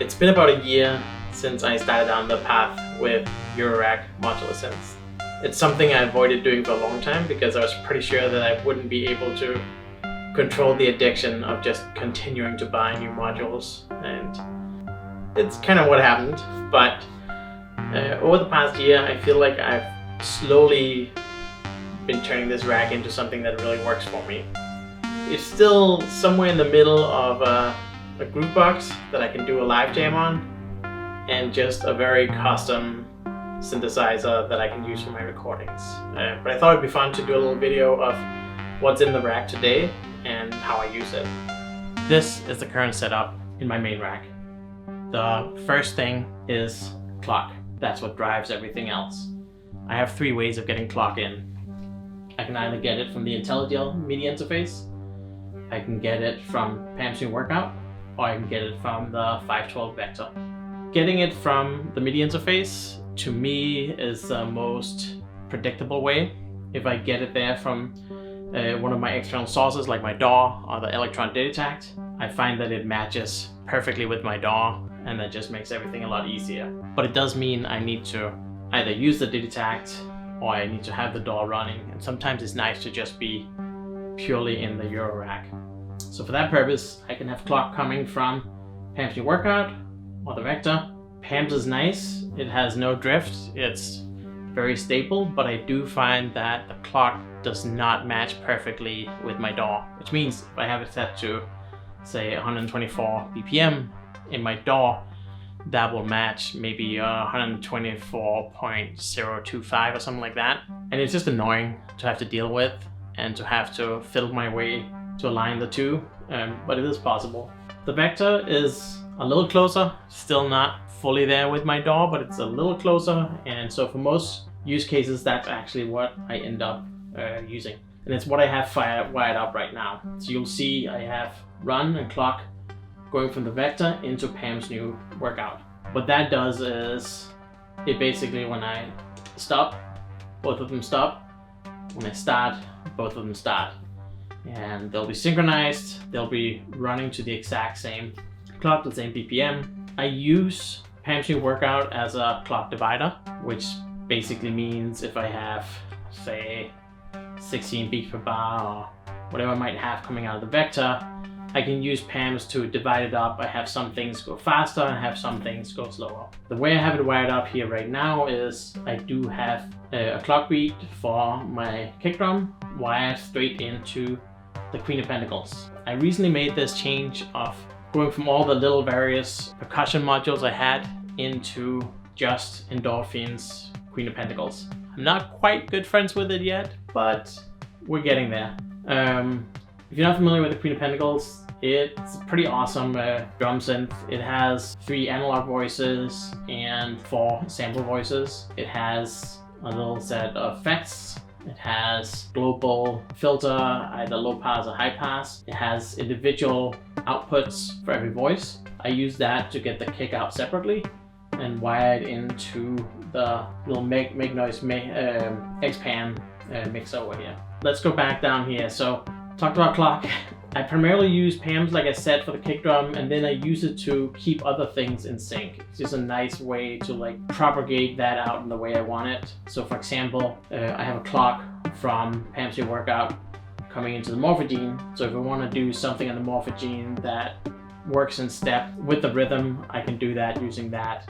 It's been about a year since I started down the path with eurorack modular synths. It's something I avoided doing for a long time because I was pretty sure that I wouldn't be able to control the addiction of just continuing to buy new modules, and it's kind of what happened. But over the past year, I feel like I've slowly been turning this rack into something that really works for me. It's still somewhere in the middle of a group box that I can do a live jam on, and just a very custom synthesizer that I can use for my recordings. But I thought it'd be fun to do a little video of what's in the rack today and how I use it. This is the current setup in my main rack. The first thing is clock. That's what drives everything else. I have three ways of getting clock in. I can either get it from the Intellijel MIDI interface, I can get it from Pam's new workout, or I can get it from the 512 Vector. Getting it from the MIDI interface, to me, is the most predictable way. If I get it there from one of my external sources like my DAW or the Electron Digitact, I find that it matches perfectly with my DAW, and that just makes everything a lot easier. But it does mean I need to either use the Digitact or I need to have the DAW running, and sometimes it's nice to just be purely in the eurorack. So for that purpose, I can have clock coming from Pam's new workout or the Vector. Pam's is nice, it has no drift, it's very stable, but I do find that the clock does not match perfectly with my DAW, which means if I have it set to, say, 124 BPM in my DAW, that will match maybe 124.025 or something like that. And it's just annoying to have to deal with and to have to fiddle my way to align the two, but it is possible. The Vector is a little closer, still not fully there with my DAW, but it's a little closer, and so for most use cases, that's actually what I end up using. And it's what I have wired up right now. So you'll see I have run and clock going from the Vector into Pam's new workout. What that does is, it basically, when I stop, both of them stop. When I start, both of them start. And they'll be synchronized, they'll be running to the exact same clock, the same BPM. I use Pam's new workout as a clock divider, which basically means if I have, say, 16 beats per bar or whatever I might have coming out of the Vector, I can use Pam's to divide it up. I have some things go faster and have some things go slower. The way I have it wired up here right now is I do have a clock beat for my kick drum wired straight into the Queen of Pentacles. I recently made this change of going from all the little various percussion modules I had into just Endorphins Queen of Pentacles. I'm not quite good friends with it yet, but we're getting there. If you're not familiar with the Queen of Pentacles, it's a pretty awesome drum synth. It has 3 analog voices and 4 sample voices. It has a little set of effects. It has global filter, either low pass or high pass. It has individual outputs for every voice. I use that to get the kick out separately and wire it into the little make noise XPan mixer over here. Let's go back down here. So talked about clock. I primarily use Pam's, like I said, for the kick drum, and then I use it to keep other things in sync. It's just a nice way to like propagate that out in the way I want it. So for example, I have a clock from Pam's new workout coming into the Morphagene. So if I want to do something on the Morphagene that works in step with the rhythm, I can do that using that.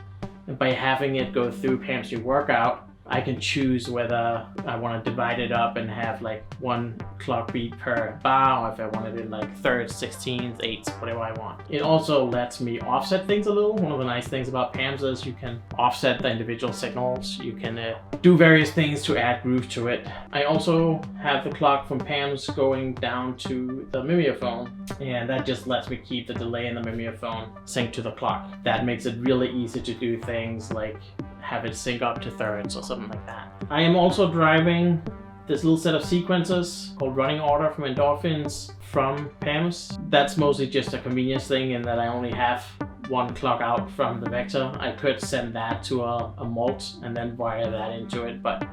And by having it go through Pam's new workout, I can choose whether I want to divide it up and have like 1 clock beat per bar, or if I wanted it like thirds, 16ths, 8ths, whatever I want. It also lets me offset things a little. One of the nice things about Pam's is you can offset the individual signals. You can do various things to add groove to it. I also have the clock from Pam's going down to the Mimeophon, and that just lets me keep the delay in the Mimeophon synced to the clock. That makes it really easy to do things like have it sync up to thirds or something like that. I am also driving this little set of sequences called running order from Endorphins from Pam's. That's mostly just a convenience thing in that I only have 1 clock out from the Vector. I could send that to a mult and then wire that into it, but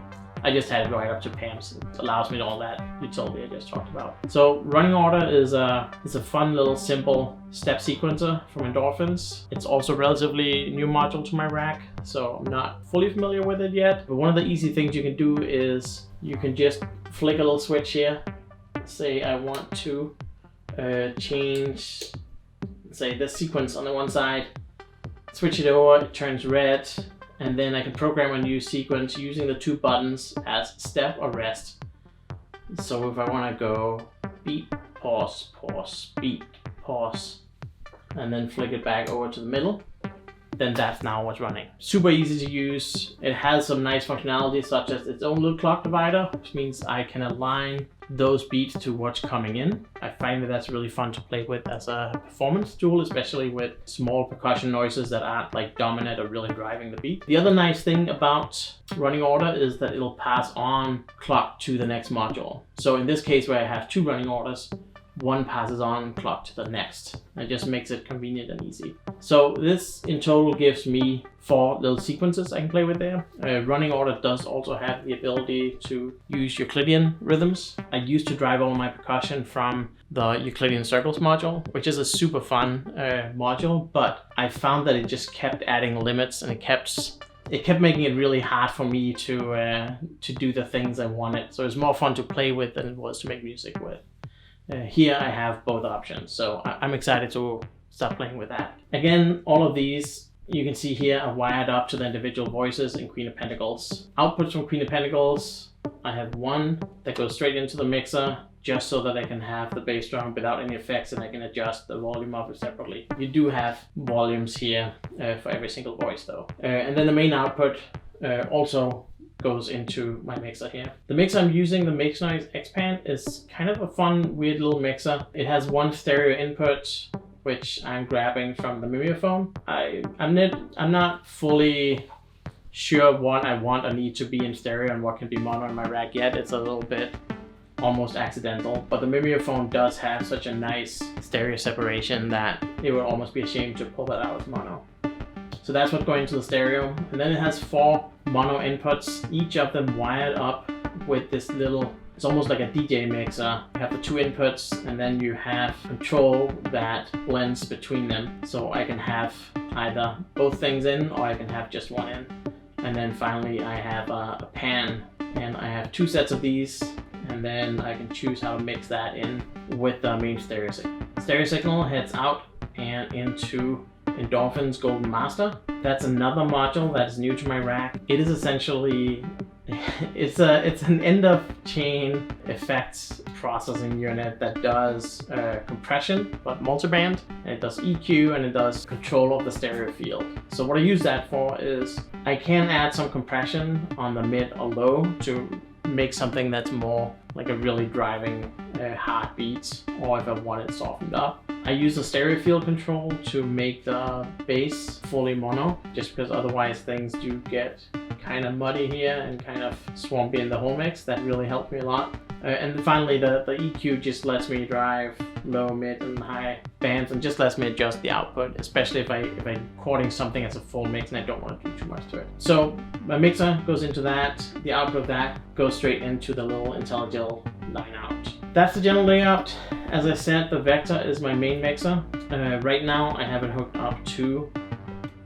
I just had it right up to PAMs. It allows me all that utility I just talked about. So running order is a fun little simple step sequencer from Endorphins. It's also a relatively new module to my rack, so I'm not fully familiar with it yet. But one of the easy things you can do is you can just flick a little switch here. Say I want to change, say, this sequence on the one side, switch it over, it turns red, and then I can program a new sequence using the two buttons as step or rest. So if I want to go beat, pause, pause, beat, pause, and then flick it back over to the middle, then that's now what's running. Super easy to use. It has some nice functionality such as its own little clock divider, which means I can align those beats to what's coming in. I find that that's really fun to play with as a performance tool, especially with small percussion noises that aren't like dominant or really driving the beat. The other nice thing about running order is that it'll pass on clock to the next module. So in this case where I have two running orders, one passes on clock to the next. It just makes it convenient and easy. So this in total gives me 4 little sequences I can play with there. Running order does also have the ability to use Euclidean Rhythms. I used to drive all my percussion from the Euclidean Circuits module, which is a super fun module, but I found that it just kept adding limits, and it kept making it really hard for me to do the things I wanted. So it's more fun to play with than it was to make music with. Here I have both options, so I'm excited to start playing with that. Again, all of these you can see here are wired up to the individual voices in Queen of Pentacles. Outputs from Queen of Pentacles, I have one that goes straight into the mixer just so that I can have the bass drum without any effects, and I can adjust the volume of it separately. You do have volumes here for every single voice though. And then the main output also goes into my mixer here. The mixer I'm using, the Mix Noise XPan, is kind of a fun, weird little mixer. It has one stereo input, which I'm grabbing from the Mimeophon. I'm not fully sure what I want or need to be in stereo and what can be mono in my rack yet. It's a little bit almost accidental, but the Mimeophon does have such a nice stereo separation that it would almost be a shame to pull that out as mono. So that's what's going into the stereo. And then it has 4 mono inputs, each of them wired up with this little, it's almost like a DJ mixer. You have the 2 inputs, and then you have control that blends between them. So I can have either both things in, or I can have just one in. And then finally I have a pan, and I have 2 sets of these, and then I can choose how to mix that in with the main stereo signal. Stereo signal heads out and into Endorphins Golden Master. That's another module that's new to my rack. It is essentially, it's an end of chain effects processing unit that does compression, but multiband, and it does EQ, and it does control of the stereo field. So what I use that for is I can add some compression on the mid or low to make something that's more like a really driving hard beat, or if I want it softened up. I use the stereo field control to make the bass fully mono, just because otherwise things do get kind of muddy here and kind of swampy in the whole mix. That really helped me a lot. And then finally the EQ just lets me drive low, mid, and high bands, and just lets me adjust the output, especially if I'm recording something as a full mix and I don't want to do too much to it. So my mixer goes into that, the output of that goes straight into the little Intellijel line out. That's the general layout. As I said, the Vector is my main mixer. Right now I have it hooked up to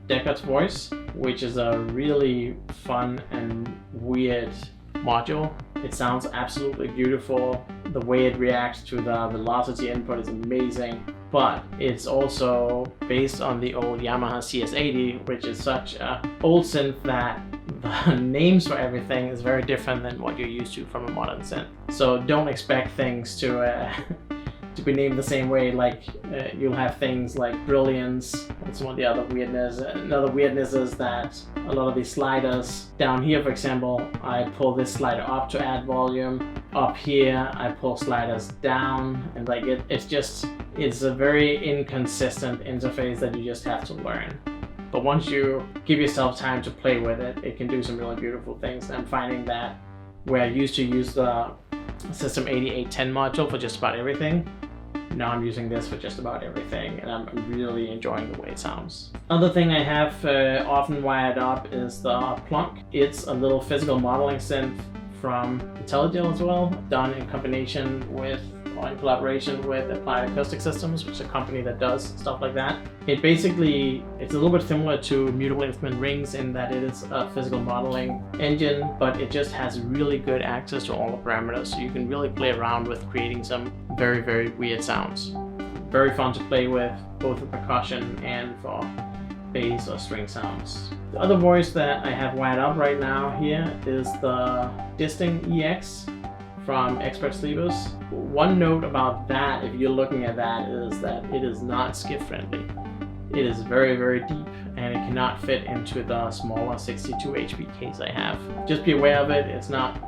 Deckards Voice, which is a really fun and weird module. It sounds absolutely beautiful. The way it reacts to the velocity input is amazing, but it's also based on the old Yamaha CS80, which is such an old synth that the names for everything is very different than what you're used to from a modern synth. So don't expect things to be named the same way. Like you'll have things like Brilliance. That's one of the other weirdness. Another weirdness is that a lot of these sliders down here, for example, I pull this slider up to add volume. Up here, I pull sliders down, and like it's a very inconsistent interface that you just have to learn. But once you give yourself time to play with it, it can do some really beautiful things. I'm finding that where I used to use the System 8810 module for just about everything, now I'm using this for just about everything, and I'm really enjoying the way it sounds. Another thing I have often wired up is the Plunk. It's a little physical modeling synth from Intellijel as well, done in combination with or in collaboration with Applied Acoustic Systems, which is a company that does stuff like that. It's a little bit similar to Mutable Instrument Rings in that it is a physical modeling engine, but it just has really good access to all the parameters, so you can really play around with creating some very, very weird sounds. Very fun to play with, both for percussion and for bass or string sounds. The other voice that I have wired up right now here is the Disting EX from Expert Sleepers. One note about that, if you're looking at that, is that it is not skip friendly. It is very, very deep and it cannot fit into the smaller 62 HP case I have. Just be aware of it, it's not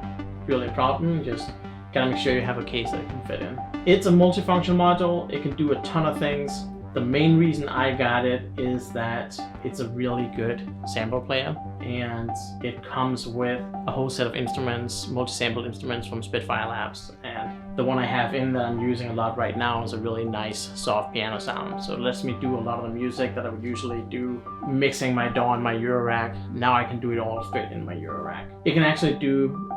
really a problem, just gotta make sure you have a case that it can fit in. It's a multifunction module, it can do a ton of things. The main reason I got it is that it's a really good sample player, and it comes with a whole set of instruments, multi-sampled instruments from Spitfire Labs, and the one I have in that I'm using a lot right now is a really nice soft piano sound. So it lets me do a lot of the music that I would usually do mixing my DAW in my eurorack. Now I can do it all straight in my eurorack. It can actually do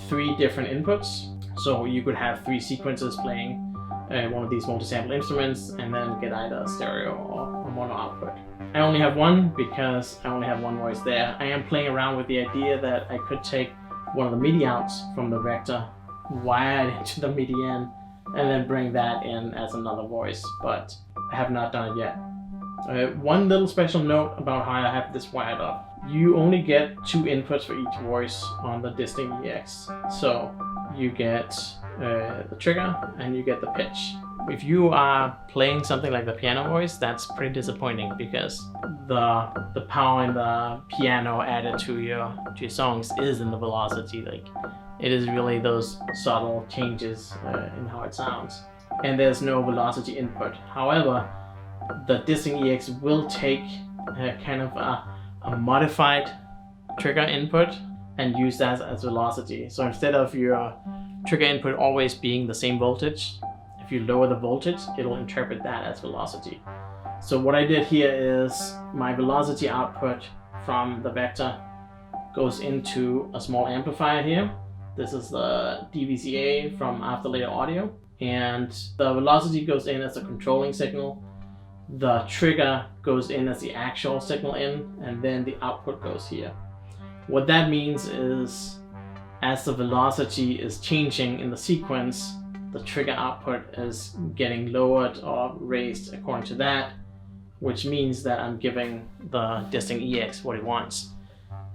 3 different inputs, so you could have 3 sequences playing one of these multi-sample instruments and then get either a stereo or a mono output. I only have one because I only have one voice there. I am playing around with the idea that I could take one of the MIDI outs from the Vector, wire it into the MIDI in, and then bring that in as another voice, but I have not done it yet. One little special note about how I have this wired up. You only get 2 inputs for each voice on the Disting EX. So you get the trigger and you get the pitch. If you are playing something like the piano voice, that's pretty disappointing because the power in the piano added to your songs is in the velocity. Like, it is really those subtle changes in how it sounds, and there's no velocity input. However, the Disting EX will take kind of a modified trigger input and use that as velocity. So instead of your trigger input always being the same voltage, if you lower the voltage, it'll interpret that as velocity. So what I did here is my velocity output from the Vector goes into a small amplifier here. This is the dVCA from After Later Audio, and the velocity goes in as a controlling signal. The trigger goes in as the actual signal in, and then the output goes here. What that means is, as the velocity is changing in the sequence, the trigger output is getting lowered or raised according to that, which means that I'm giving the Disting EX what it wants.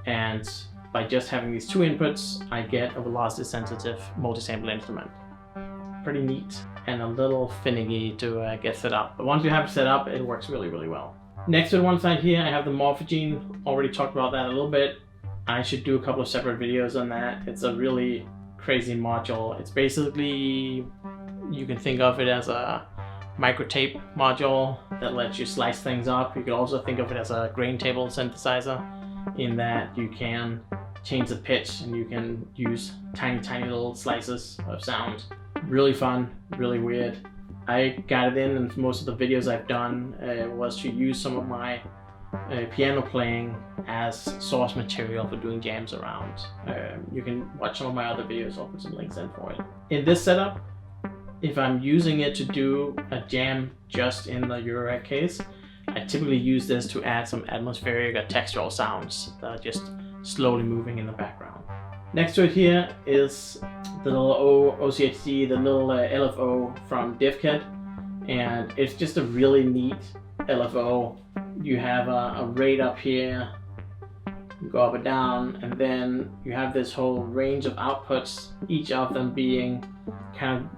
And by just having these 2 inputs, I get a velocity sensitive multi-sample instrument. Pretty neat and a little finicky to get set up. But once you have it set up, it works really, really well. Next to the one side here, I have the Morphe Gene. Already talked about that a little bit. I should do a couple of separate videos on that. It's a really crazy module. It's basically, you can think of it as a micro tape module that lets you slice things up. You could also think of it as a grain table synthesizer, in that you can change the pitch and you can use tiny, tiny little slices of sound. Really fun, really weird. I got it in, and most of the videos I've done was to use some of my piano playing as source material for doing jams around. You can watch some of my other videos, I'll put some links in for it. In this setup, if I'm using it to do a jam just in the eurorack case, I typically use this to add some atmospheric or textural sounds that are just slowly moving in the background. Next to it here is the little OCHD, the little LFO from DivKid, and it's just a really neat LFO. You have a rate up here, you go up and down, and then you have this whole range of outputs, each of them being kind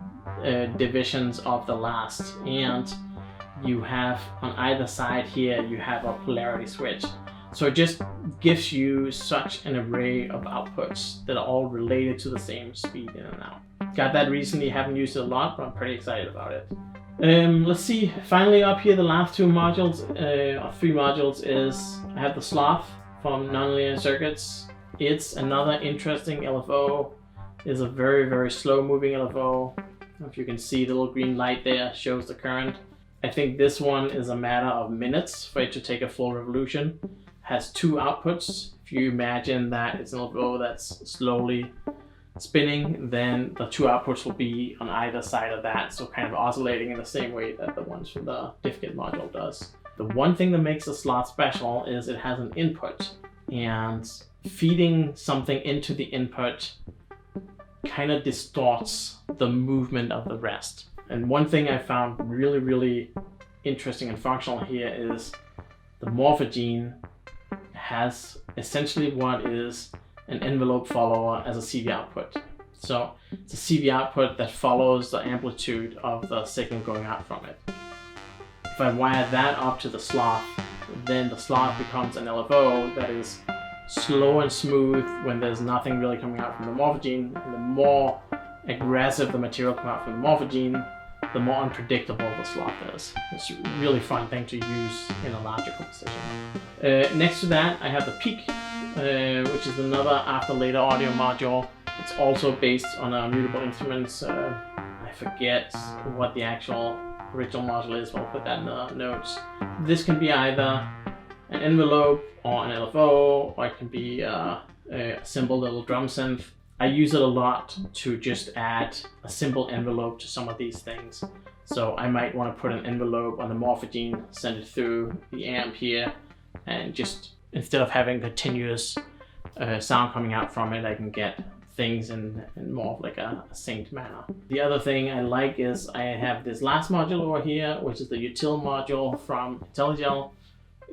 of divisions of the last, and you have on either side here, you have a polarity switch. So it just gives you such an array of outputs that are all related to the same speed in and out. Got that recently, haven't used it a lot, but I'm pretty excited about it. Let's see, finally up here, the last 2 modules, or 3 modules, is I have the Sloth from NonLinearCircuits. It's another interesting LFO. It's a very, very slow moving LFO. If you can see, the little green light there shows the current. I think this one is a matter of minutes for it to take a full revolution. Has 2 outputs. If you imagine that it's an LFO that's slowly spinning, then the two outputs will be on either side of that, so kind of oscillating in the same way that the ones from the DivKid module does. The one thing that makes the Sloth special is it has an input, and feeding something into the input kind of distorts the movement of the rest. And one thing I found really, really interesting and functional here is the Morphe Gene has essentially what is an envelope follower as a CV output. So it's a CV output that follows the amplitude of the signal going out from it. If I wire that up to the Sloth, then the Sloth becomes an LFO that is slow and smooth when there's nothing really coming out from the Morphe Gene, and the more aggressive the material coming out from the Morphe Gene, the more unpredictable the Sloth is. It's a really fun thing to use in a larger composition. Next to that, I have the Pique, which is another after later audio module. It's also based on a mutable instruments. I forget what the actual original module is, but I'll put that in the notes. This can be either an envelope or an LFO, or it can be a simple little drum synth. I use it a lot to just add a simple envelope to some of these things. So I might want to put an envelope on the Morphe Gene, send it through the amp here, and just instead of having continuous sound coming out from it, I can get things in more of like a synced manner. The other thing I like is I have this last module over here, which is the Util Module from Intellijel,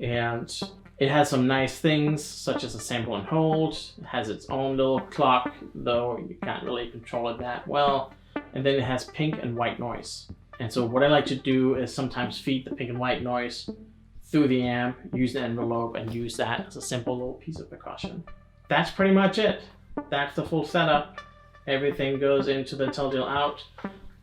and it has some nice things such as a sample and hold. It has its own little clock, though you can't really control it that well. And then it has pink and white noise. And so what I like to do is sometimes feed the pink and white noise through the amp, use the envelope, and use that as a simple little piece of percussion. That's pretty much it. That's the full setup. Everything goes into the Intellijel out.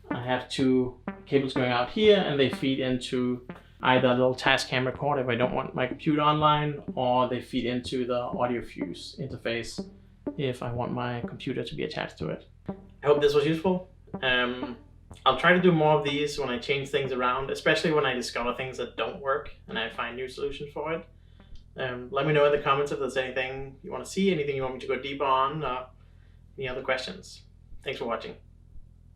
I have two cables going out here, and they feed into either a little Tascam recorder if I don't want my computer online, or they feed into the audio fuse interface if I want my computer to be attached to it. I hope this was useful. I'll try to do more of these when I change things around, especially when I discover things that don't work and I find new solutions for it. Let me know in the comments if there's anything you want to see, anything you want me to go deeper on, any other questions. Thanks for watching.